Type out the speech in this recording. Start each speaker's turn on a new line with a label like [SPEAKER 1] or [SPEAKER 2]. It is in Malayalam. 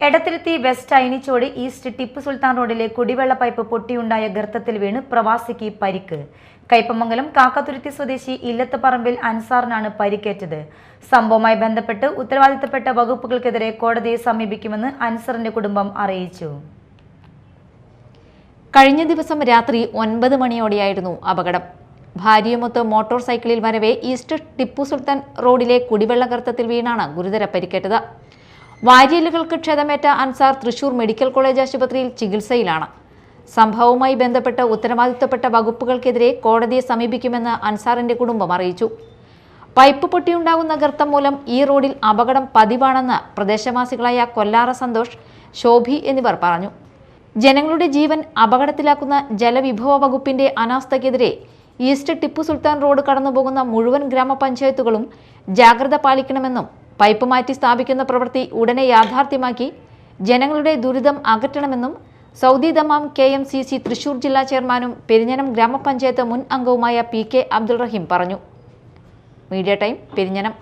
[SPEAKER 1] എടത്തിരുത്തി വെസ്റ്റ് അയിനിച്ചോട് ഈസ്റ്റ് ടിപ്പു സുൽത്താൻ റോഡിലെ കുടിവെള്ള പൈപ്പ് പൊട്ടിയുണ്ടായ ഗർത്തത്തിൽ വീണ് പ്രവാസിക്ക് പരിക്ക്. കയ്പമംഗലം കാക്കത്തുരുത്തി സ്വദേശി ഇല്ലത്തുപറമ്പിൽ അൻസാറിനാണ് പരിക്കേറ്റത്. സംഭവവുമായി ബന്ധപ്പെട്ട് ഉത്തരവാദിത്തപ്പെട്ട വകുപ്പുകൾക്കെതിരെ കോടതിയെ സമീപിക്കുമെന്ന് അൻസാറിന്റെ കുടുംബം അറിയിച്ചു.
[SPEAKER 2] കഴിഞ്ഞ ദിവസം രാത്രി 9 മണിയോടെയായിരുന്നു അപകടം. ഭാര്യയുമൊത്ത് മോട്ടോർ സൈക്കിളിൽ വരവെ ഈസ്റ്റ് ടിപ്പു സുൽത്താൻ റോഡിലെ കുടിവെള്ള ഗർത്തത്തിൽ വീണാണ് ഗുരുതര പരിക്കേറ്റത്. വാരിയലുകൾക്ക് ക്ഷതമേറ്റ അൻസാർ തൃശൂർ മെഡിക്കൽ കോളേജ് ആശുപത്രിയിൽ ചികിത്സയിലാണ്. സംഭവവുമായി ബന്ധപ്പെട്ട് ഉത്തരവാദിത്തപ്പെട്ട വകുപ്പുകൾക്കെതിരെ കോടതിയെ സമീപിക്കുമെന്ന് അൻസാറിന്റെ കുടുംബം അറിയിച്ചു. പൈപ്പ് പൊട്ടിയുണ്ടാകുന്ന ഗർത്തം മൂലം ഈ റോഡിൽ അപകടം പതിവാണെന്ന് പ്രദേശവാസികളായ കൊല്ലാറ സന്തോഷ്, ശോഭി എന്നിവർ പറഞ്ഞു. ജനങ്ങളുടെ ജീവൻ അപകടത്തിലാക്കുന്ന ജലവിഭവ വകുപ്പിന്റെ അനാസ്ഥയ്ക്കെതിരെ ഈസ്റ്റ് ടിപ്പു സുൽത്താൻ റോഡ് കടന്നുപോകുന്ന മുഴുവൻ ഗ്രാമപഞ്ചായത്തുകളും ജാഗ്രത പാലിക്കണമെന്നും പൈപ്പ് മാറ്റി സ്ഥാപിക്കുന്ന പ്രവൃത്തി ഉടനെ യാഥാർത്ഥ്യമാക്കി ജനങ്ങളുടെ ദുരിതം അകറ്റണമെന്നും സൗദി ദമാം KMCC തൃശൂർ ജില്ലാ ചെയർമാനും പെരിഞ്ഞനം ഗ്രാമപഞ്ചായത്ത് മുൻ അംഗവുമായ PK അബ്ദുൾ റഹീം പറഞ്ഞു. Media time, Perinjanam.